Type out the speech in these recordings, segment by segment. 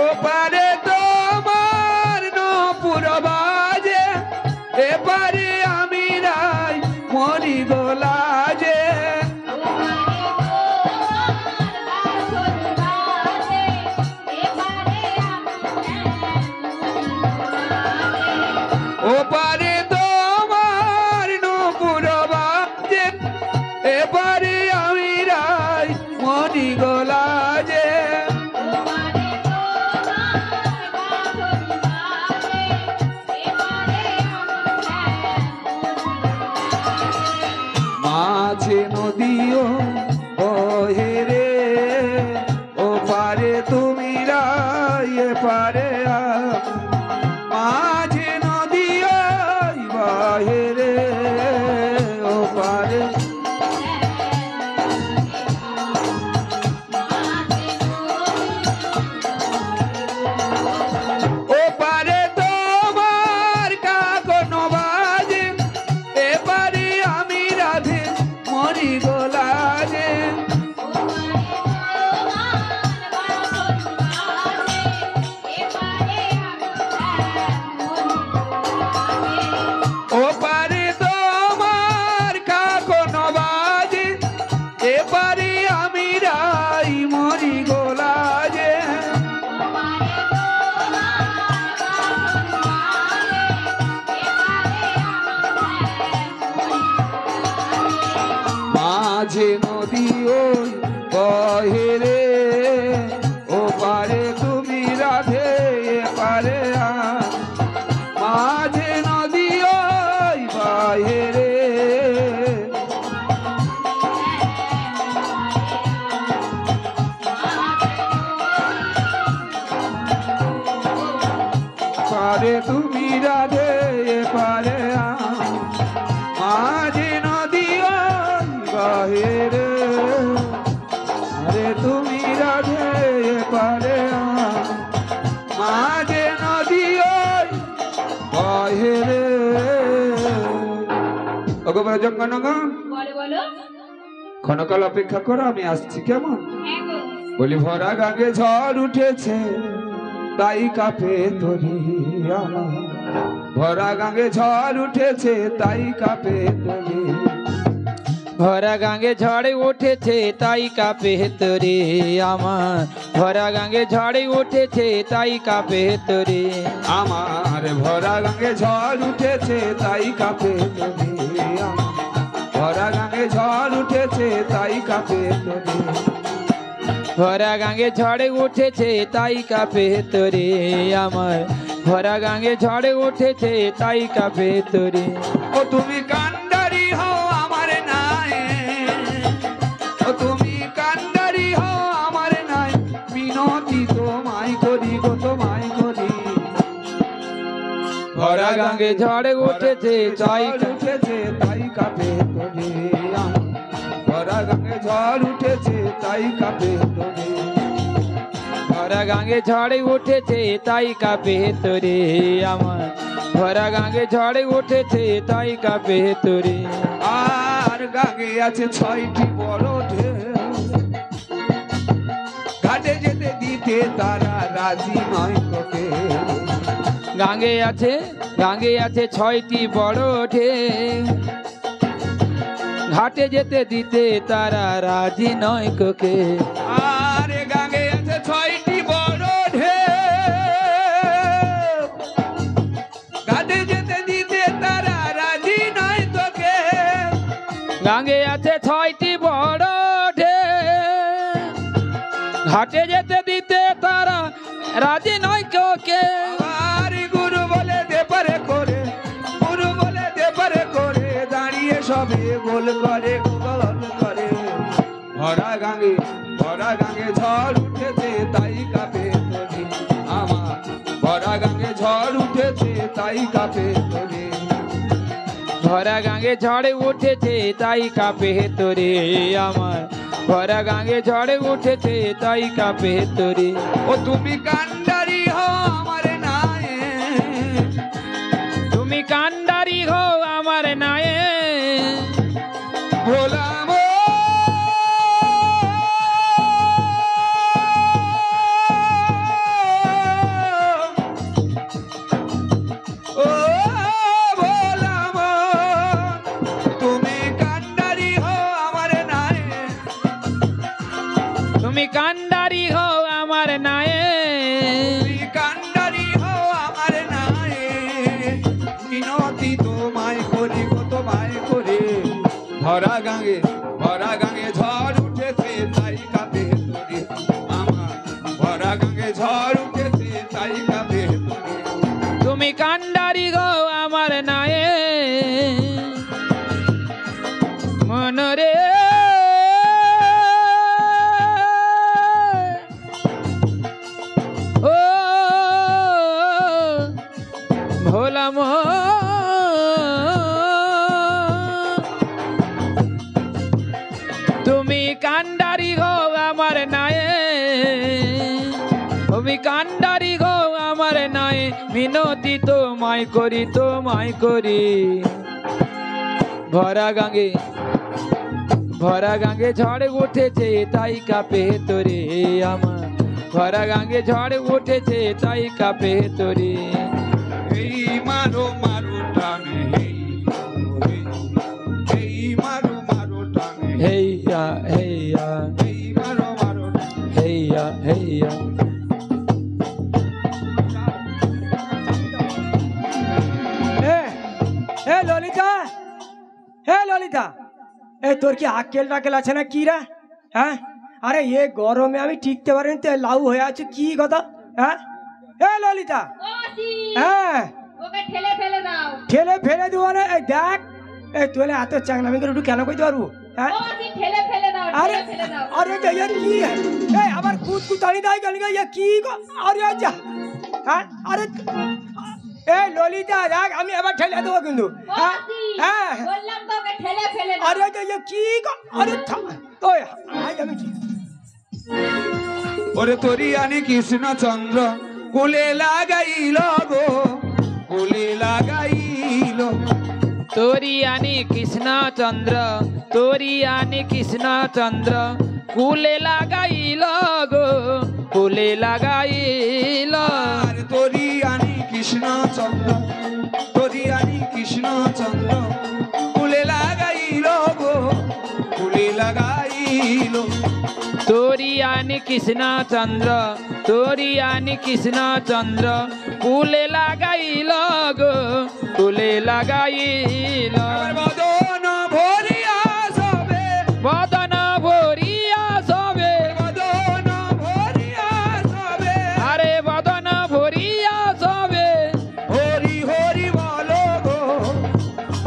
ওপারে তোমার নূপুর বাজে, এপারে আমি রাই মরি গোলাজে। ওপারে তোমার নূপুর বাজে, এপারে আমি রাই মরি গোলাজে। মাঝে নদীও বহে রে, ওপারে তুমি রাই এপারে মাঝে নদীও বহে রে, ওপারে ওপারে তোমার কাকন বাজে, এপারে আমি রাধে মরি গোলাজে। ওপারে তোমার কাকন বাজে, এপারে আমি রাই মরি গোলাজে। মাঝে নদী ওই বহে রে, ওপারে তুমি রাধে এপারে মাঝে নদী ওই বহে রে। পারে তুমি রাধে এপারে মাঝে নদী ওই বহে রে, আরে তুমি রাধে এপারে মাঝে নদী ওই বহে রে। ওগো বড় জঙ্গনগ, ক্ষণকাল অপেক্ষা করো, আমি আসছি কেমন। বলি ভরা গাঙ্গে ঝড় উঠেছে তাই কাঁপে তরি আমার, ভরা গাঙ্গে ঝড় উঠেছে তাই কাঁপে তরি। ভরা গাঙ্গে ঝড়ে উঠেছে তাই কাঁপে তোরে আমার, ভরা গাঙ্গে ঝড়ে উঠেছে তাই কাঁপে তোরে আমার, ভরা গাঙ্গে ঝড় উঠেছে তাই কাঁপে তরি আমার, ভরা গাঙ্গে ঝড় উঠেছে তাই কাঁপে তরি। ভরা গাঙ্গে ঝড়ে উঠেছে তাই কাঁপে তোরে আমার, ভরা গাঙ্গে ঝড়ে উঠেছে তাই কাঁপে তোরে। ও তুমি কান্ডারি হও আমার নাই, ও তুমি কান্ডারি হও আমার নাই, মিনতি তোমায় করি গো তোমায় করি। ভরা গাঙ্গে ঝড়ে উঠেছে তাই উঠেছে তাই কাঁপে তরি আমার, ভরা গাঙ্গে ঝড় উঠেছে তাই কাঁপে তরি। ভরা গাঙ্গে ঝড়ে উঠেছে তাই কাঁপে তোরে আমার, ভরা গাঙ্গে ঝড়ে উঠেছে তাই কাঁপে তোরে। আর গাঙ্গে আছে 6টি বড় ঢেউ, ঘাটে যেতে দিতে তারা রাজি নয় তোকে। গাঙ্গে আছে 6টি বড় ঢেউ, ঘাটে যেতে দিতে তারা রাজি নয় কোকে। আর গাঙ্গে আছে 6টি বড় ঢেউ, ঘাটে যেতে দিতে তারা রাজি নয় তোকে। গাঙ্গে আছে 6টি বড় ঢেউ, ঘাটে যেতে দিতে তারা রাজি নয় কোকে। আর গুরু বলে দে পারে করে, গুরু বলে দে পারে করে, দাঁড়িয়ে সবে গোল করে গোল করে। ভরা গাঙ্গে ঝড় উঠেছে তাই কাঁপে তরি আমার, ভরা গাঙ্গে ঝড় উঠেছে তাই কাঁপে তরি। ভরা গাঙ্গে ঝড়ে উঠেছে তাই কাঁপে তোরে আমার, ভরা গাঙ্গে ঝড়ে উঠেছে তাই কাঁপে তোরে। ও তুমি কান্ডারি হও আমার নাই, তুমি কান্ডারি হো আমার নায়ে, কান্ডারি হও আমার নায়ে, তুমি কান্ডারি হও আমার নায়ে, মিনতি তোমায় করি গো তোমায় করে। ভরা গাঙে ঝড় উঠেছে তাই কাঁপে তোরে আমার, ভরা গাঙে ঝড় উঠেছে তাই কাঁপে তোরে। তুমি কান্ডারি গো আমার নায়ে মনরে ও ভোলা মো তুমি কান্ডারি গো আমার নায়ে, তুমি কান্ডারি গো আমার নায়ে, মিনতি তোমায় করি তোমায় করি। ভরা গাঙ্গে ঝড় উঠেছে তাই কাঁপে তোরে আমার, ভরা গাঙ্গে ঝড় উঠেছে তাই কাঁপে তোরে। এই মারো মারো টানে, এই মারো মারো টানে, হেইয়া হেইয়া এই মারো মারো হেইয়া হেইয়া। হে ললিতা, হে ললিতা, এই তোর কি আক্কেল টাকেল আছে না কি রে? হ্যাঁ, আরে এ গরমে আমি টিকতে পারিনি, তো লাউ হয়ে আছে কি কথা? হ্যাঁ, হে ললিতা, হ্যাঁ ঠেলে ফেলে দেবো না? এই দেখ, এই তুই এত চাংনামি করে একটু কেন কইতে পারবো? হ্যাঁ, আরে আরে ইয়ে কি? এই আবার কুতকুতানি দাই গেল ইয়ে কি? আরে যা, হ্যাঁ, আরে এই ললিতা দেখ, আমি এবার ঠেলে দেবো কিন্তু। হ্যাঁ হ্যাঁ, আরে ইয়ে কি? আরে ওই আজ আমি কি? ওরে তোরি আনি কৃষ্ণচন্দ্র কুলে লাগাইল গো, কুলে লাগাইল। তোরি আনি কৃষ্ণচন্দ্র, তোরি আনি কৃষ্ণচন্দ্র কুলে লাগাইল গো, কুলে লাগাইল। আর তোরি আনি কৃষ্ণচন্দ্র, তোরি আনি কৃষ্ণচন্দ্র কুলে লাগাইল গো, কুলে লাগাইল। তোরি আনি কৃষ্ণচন্দ্র, তোরি আনি কৃষ্ণচন্দ্র কুলে লাগাইল গো, কুলে লাগাইল। বদন ভরিয়া সবে, বদন ভরিয়া সবে, বদন ভরিয়া সবে, আরে বদন ভরিয়া সবে। হরি হরি বলো গো,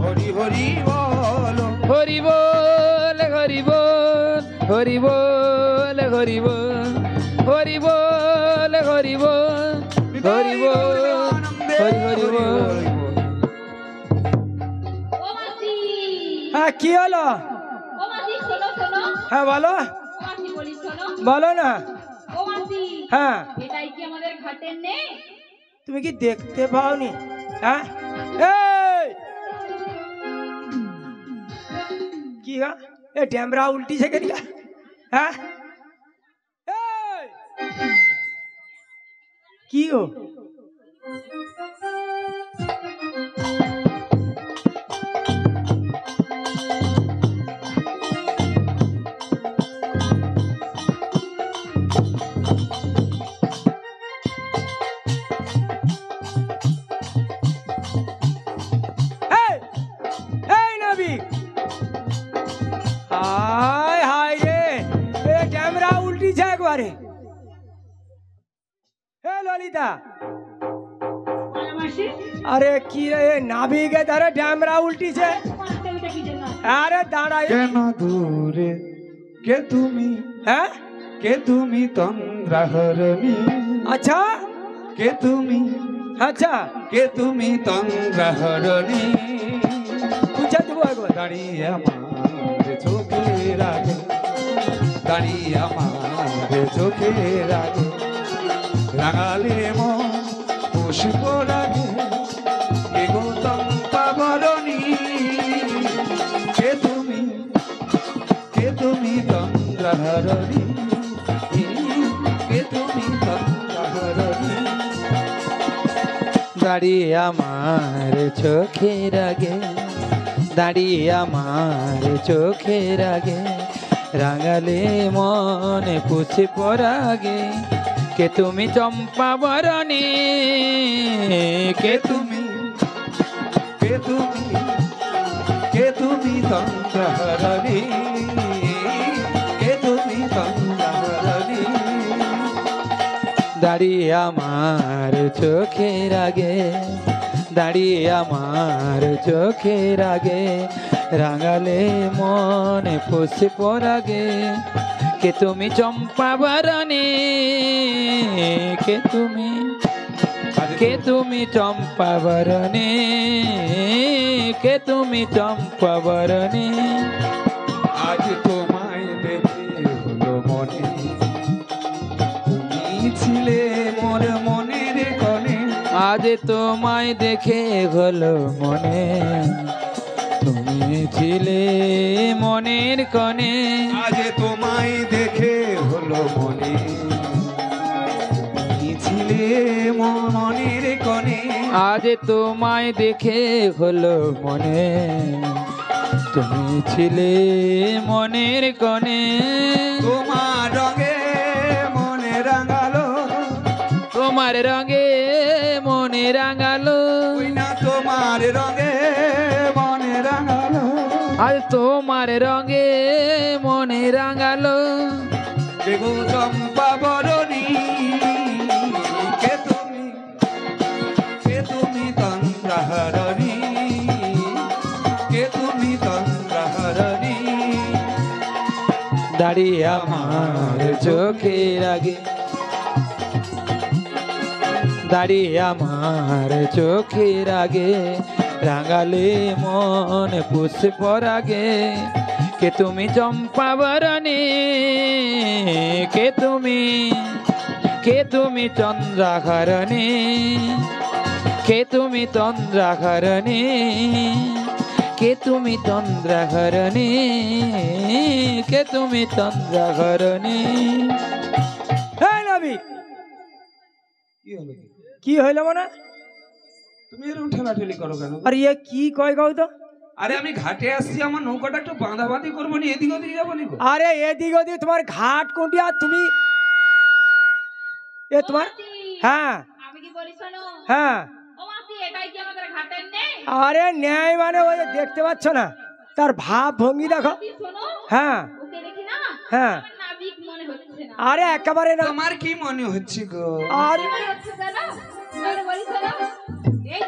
হরি হরি বলো। হরি বল হরি বল, হরি বল হরি বল, হরি বল হরি বল, হরি বল হরি হরি বল। হ্যাঁ কি হলো? হ্যাঁ বলো, বলো না। হ্যাঁ, তুমি কি দেখতে পাওনি? হ্যাঁ, এই কি গা, এ ড্যামরা উল্টি থেকে দিলা? হ্যাঁ, এই কি গো? ললিতা, আরে কি রে নাবিকে তারে ড্যামরা উল্টিছে? আরে দাঁড়াই কেন দূরে কে তুমি? হ্যাঁ, কে তুমি তন্দ্রাহরণী? আচ্ছা কে তুমি? আচ্ছা, কে তুমি তন্দ্রাহরণী? বুঝা দেবো একবার। দাঁড়িয়ে আমার চোখের আগে, দাঁড়িয়ে আমার চোখের আগে, রাঙালে মন পুষ্প লাগে, কে গো তন্দ্রাহরণী? কে তুমি? কে তুমি তন্দ্রাহরণী? কে তুমি তন্দ্রাহরণী? দাঁড়িয়ে আমার চোখের আগে, দাঁড়িয়ে আমার চোখের আগে, রাঙালে মনে পুষে পরাগে কে তুমি চম্পা বরণে কে তুমি কে তুমি কে তুমি তন্ত্রহরণী কে তুমি তন্ত্রহরণী দাঁড়িয়ে আমার চোখের আগে দাঁড়িয়ে আমার চোখের আগে রাঙালে মনে পুষে পরাগে কে তুমি চম্পা বরণে কে তুমি চম্পা বরণে কে তুমি চম্পা বরণে আজ তোমায় দেখে হলো মনে তুমি ছিলে মোর মনের কোণে আজ তোমায় দেখে হলো মনে তুমি ছিলে মনের কোণে আজ তোমায় দেখে হলো মনে তুমি ছিলে মোর মনের কোণে আজ তোমায় দেখে হলো মনে তুমি ছিলে মনের কোণে তোমার রঙে মনে রাঙালো তোমার রঙে মনে রাঙালো ওই না তোমার রঙে মনে রাঙালো আজ তোমার রঙে মনে রাঙালো বেগু চম্পা বরণী কে তুমি তন্ত্রহরণী কে তুমি তন্ত্রহরণী দাঁড়িয়ে আমার চোখের আগে দাঁড়িয়ে আমার চোখের আগে রাঙালে মন পুষে পরাগে কে তুমি চম্পা বরণে কে তুমি চন্দ্রাহরণে কে তুমি তন্দ্রাহরণে কে তুমি তন্দ্রাহরণে কে তুমি তন্দ্রাহরণে হ্যাঁ নবী কি হলো কি হইলো মানে তুমি এরকম ঠেলাঠেলি করো কেন আর ইয়ে কি কয় গাও তো আরে আমি ঘাটে আসছি আমার নৌকাটা একটু বাঁধাবাঁধি করবো নি এদিক ওদিক যাবো নি গো। আরে এদিক ওদিক তোমার ঘাট কোনটি আর তুমি এ তোমার হ্যাঁ আমি কি বলি শোনো হ্যাঁ ও মাসি এটাই কি আমাদের ঘাটের নেই আরে ন্যায় মানে ওই যে দেখতে পাচ্ছ না তার ভাব ভঙ্গি দেখো মাসি শোনো হ্যাঁ ওকে দেখি না হ্যাঁ আমার নাবিক মনে হচ্ছে না আরে একেবারে না তোমার কি মনে হচ্ছে গো আর কি মনে হচ্ছে জানো তাহলে বলি শোনো এই